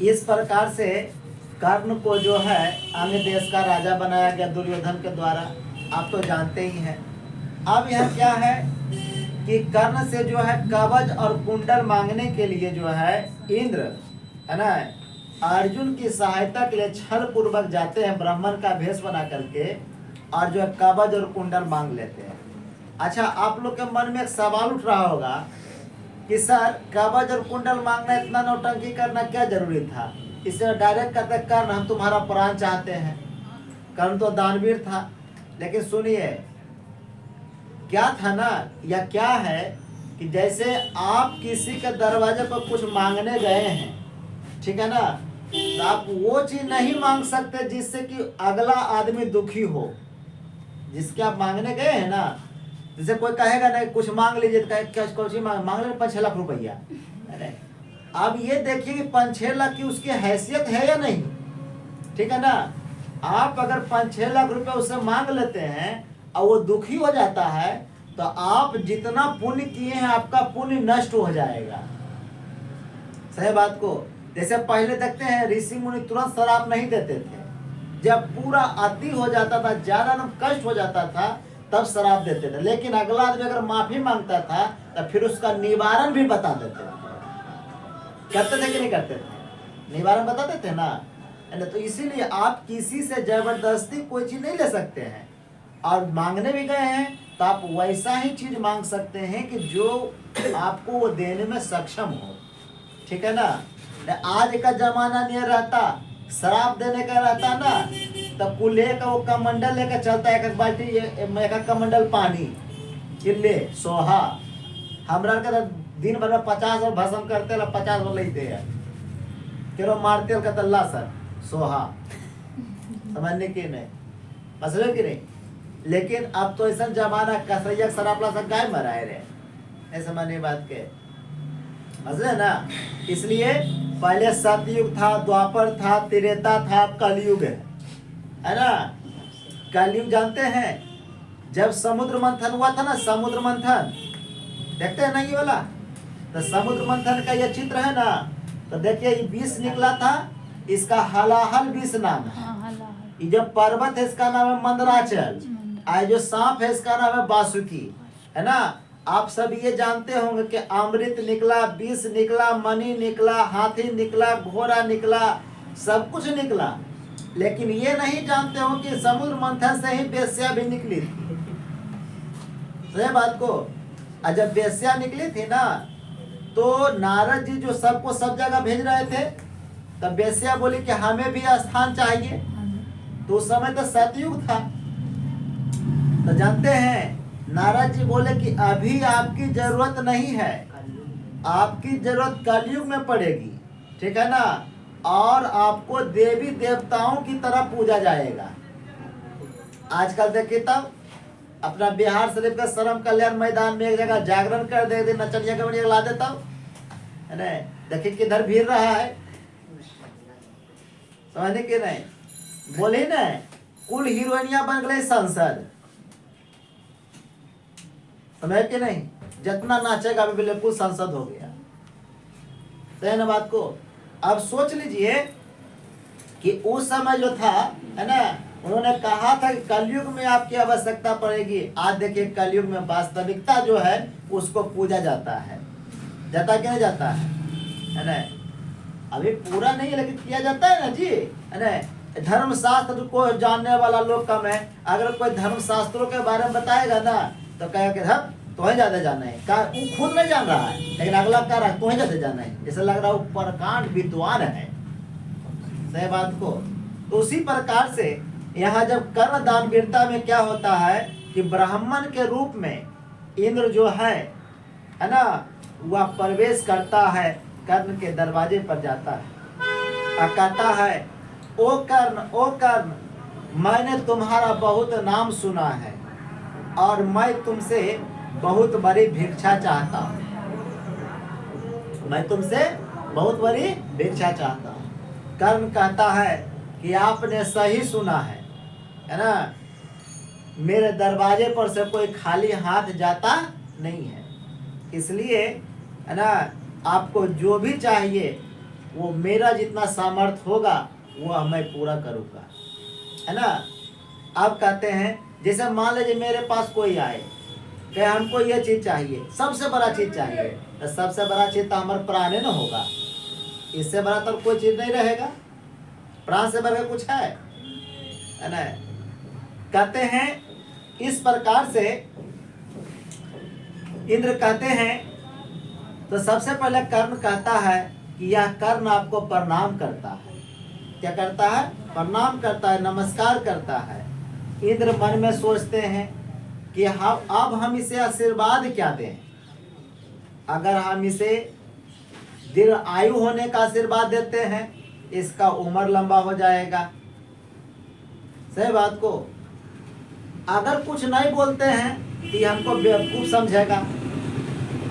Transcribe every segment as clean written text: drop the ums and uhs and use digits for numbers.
इस प्रकार से कर्ण को जो है अन्य देश का राजा बनाया गया दुर्योधन के द्वारा, आप तो जानते ही हैं। अब यह क्या है कि कर्ण से जो है कवच और कुंडल मांगने के लिए जो है इंद्र है ना अर्जुन की सहायता के लिए छल पूर्वक जाते हैं ब्राह्मण का भेष बना करके, और जो है कवच और कुंडल मांग लेते हैं। अच्छा, आप लोग के मन में एक सवाल उठ रहा होगा कि सर कवच और कुंडल मांगना, इतना नौटंकी करना क्या जरूरी था? इससे डायरेक्ट कहते कर्ण हम तुम्हारा प्राण चाहते हैं। कर्ण तो दानवीर था। लेकिन सुनिए क्या था ना, या क्या है कि जैसे आप किसी के दरवाजे पर कुछ मांगने गए हैं, ठीक है ना, तो आप वो चीज नहीं मांग सकते जिससे कि अगला आदमी दुखी हो। जिसके आप मांगने गए हैं ना, जैसे कोई कहेगा ना कुछ मांग लीजिए, तो क्या कुछ मांग ले 5-6 लाख रुपया। अरे अब ये देखिए कि 5-6 लाख की उसकी हैसियत है या नहीं, ठीक है ना। आप अगर 5-6 लाख रुपए उससे मांग लेते हैं और वो दुखी हो जाता है, तो आप जितना पुण्य किए हैं आपका पुण्य नष्ट हो जाएगा। सही बात को, जैसे पहले देखते हैं ऋषि मुनि तुरंत शराब नहीं देते थे। जब पूरा अति हो जाता था, ज्यादा कष्ट हो जाता था, तब शराब देते थे। लेकिन अगला आदमी अगर माफी मांगता था तो फिर उसका निवारण भी बता देते थे। करते थे कि नहीं करते थे? निवारण बताते थे ना। तो इसीलिए आप किसी से जबरदस्ती कोई चीज नहीं ले सकते हैं। और मांगने भी गए हैं तो आप वैसा ही चीज मांग सकते हैं कि जो आपको वो देने में सक्षम हो, ठीक है ना। आज का जमाना नहीं रहता, शराब देने का रहता ना, तब कुल्हे का वो कमंडल लेकर चलता है, एक बाल्टी एक कमंडल पानी चिल्ले सोहा। हमरा का दिन भर में 50 और भस्म करते 50 और लेते हैं, क्यों मारते का तल्ला सर सोहा। समझने की नहीं, मसले की नहीं। लेकिन अब तो ऐसा जमाना कसैया शराब ला सब गाय मराए रहे, नहीं समझने बात के मसले ना। इसलिए पहले सतयुग था, द्वापर था, त्रेता था, कलयुग है ना। कलयुग जानते हैं, जब समुद्र मंथन हुआ था ना, समुद्र मंथन देखते हैं ना ये वाला, तो समुद्र मंथन का ये चित्र है ना, तो देखिए ये विष निकला था, इसका हलाहल विष नाम है। ये जो पर्वत है इसका नाम है मंदराचल, आज जो सांप है इसका नाम है बासुकी, है ना। आप सब ये जानते होंगे कि अमृत निकला, विष निकला, मणि निकला, हाथी निकला, घोड़ा निकला, सब कुछ निकला। लेकिन ये नहीं जानते हो कि समुद्र मंथन से ही वेश्या भी निकली थी। सही बात को, जब वेश्या निकली थी ना, तो नारद जी जो सबको सब जगह भेज रहे थे, तब वेश्या बोली कि हमें भी स्थान चाहिए। तो उस समय तो सतयुग था, तो जानते हैं नारद जी बोले कि अभी आपकी जरूरत नहीं है, आपकी जरूरत कलयुग में पड़ेगी, ठीक है ना। और आपको देवी देवताओं की तरह पूजा जाएगा। आजकल देखिए तब अपना बिहार शरीफ का श्रम कल्याण मैदान में एक जगह जागरण कर दे, नचनिया के बढ़िया ला देता है ना। देखिए किधर भीड़ रहा है, समझने के नहीं बोले ना, कुल हीरोइनिया बन गए संसद, समझ के नहीं, जितना नाचेगा अभी बिल्कुल संसद हो गया। सही ना बात को। अब सोच लीजिए कि उस समय जो था है ना, उन्होंने कहा था कि कलयुग में आपकी आवश्यकता पड़ेगी। आज देखिए कलयुग में वास्तविकता जो है उसको पूजा जाता है, जाता कि नहीं जाता है ना। अभी पूरा नहीं है लेकिन किया जाता है ना जी, है ना। धर्म शास्त्र को जानने वाला लोग कम है। अगर कोई धर्म शास्त्रों के बारे में बताएगा ना, तो कहेगा कि हम तुम्हें ज्यादा जाना है, वो खुद नहीं जान रहा है, लेकिन अगला कह रहा है तुम्हें ज्यादा जाना है, जैसे लग रहा है वो प्रकांड विद्वान है। सही बात को। तो उसी प्रकार से यहाँ जब कर्ण दानवीरता में क्या होता है कि ब्राह्मण के रूप में इंद्र जो है ना, वह प्रवेश करता है, कर्ण के दरवाजे पर जाता है और कहता है ओ कर्ण, मैंने तुम्हारा बहुत नाम सुना है और मैं तुमसे बहुत बड़ी भिक्षा चाहता हूँ, मैं तुमसे बहुत बड़ी भिक्षा चाहता हूँ। कर्ण कहता है कि आपने सही सुना है ना, मेरे दरवाजे पर से कोई खाली हाथ जाता नहीं है, इसलिए है ना आपको जो भी चाहिए वो मेरा जितना सामर्थ्य होगा वो मैं पूरा करूँगा, है ना। अब कहते हैं जैसे मान लीजिए मेरे पास कोई आए कि हमको ये चीज़ चाहिए, सबसे बड़ा चीज़ चाहिए, तो सबसे बड़ा चीज़ तो हमारे प्राण न होगा, इससे बड़ा तो कोई चीज़ नहीं रहेगा, प्राण से बढ़कर कुछ है ना। कहते हैं इस प्रकार से इंद्र कहते हैं, तो सबसे पहले कर्ण कहता है कि यह कर्ण आपको प्रणाम करता है। क्या करता है? प्रणाम करता है, नमस्कार करता है। इंद्र मन में सोचते हैं कि हम इसे आशीर्वाद क्या दें। अगर हम इसे दीर्घ आयु होने का आशीर्वाद देते हैं, इसका उम्र लंबा हो जाएगा। सही बात को अगर कुछ नहीं बोलते हैं कि हमको बेवकूफ समझेगा।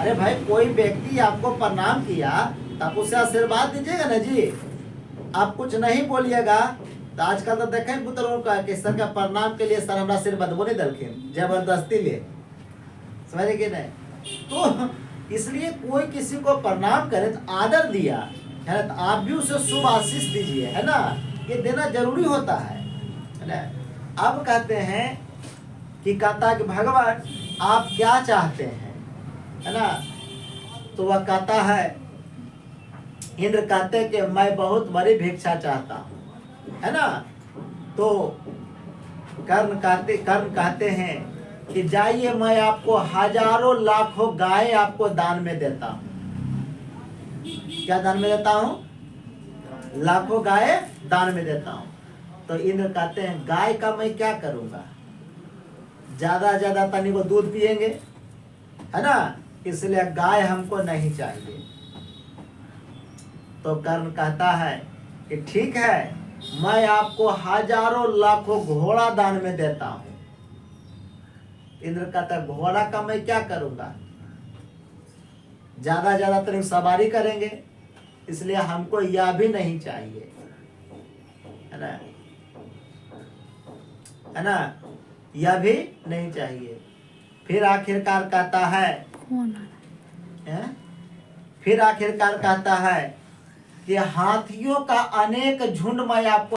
अरे भाई, कोई व्यक्ति आपको प्रणाम किया तो आप उसे आशीर्वाद दीजिएगा ना जी। आप कुछ नहीं बोलिएगा तो आजकल तो देखें पुत्रों का कि सर का प्रणाम के लिए सर हमारा सिर बदबो नहीं दलखिन, जबरदस्ती ले, समझे कि नहीं। तो इसलिए कोई किसी को प्रणाम करे तो आदर दिया है ना, तो आप भी उसे शुभ आशीष दीजिए, है ना। ये देना जरूरी होता है ना। अब कहते हैं कि कहता कि भगवान आप क्या चाहते हैं, है ना। तो वह कहता है, इंद्र कहते हैं कि मैं बहुत बड़ी भिक्षा चाहता हूँ, है ना। तो कर्ण कहते हैं कि जाइए, मैं आपको हजारों लाखों गाय आपको दान में देता हूँ। क्या दान में देता हूँ? लाखों गाय दान में देता हूँ। तो इंद्र कहते हैं गाय का मैं क्या करूंगा, ज्यादा तनी को दूध पिएंगे, है ना, इसलिए गाय हमको नहीं चाहिए। तो कर्ण कहता है कि ठीक है, मैं आपको हजारों लाखों घोड़ा दान में देता हूं। इंद्र कहता है घोड़ा का मैं क्या करूंगा, ज्यादा तरीक सवारी करेंगे, इसलिए हमको यह भी नहीं चाहिए, है ना, यह भी नहीं चाहिए। फिर आखिरकार कहता है कि हाथियों का अनेक झुंड मैं आपको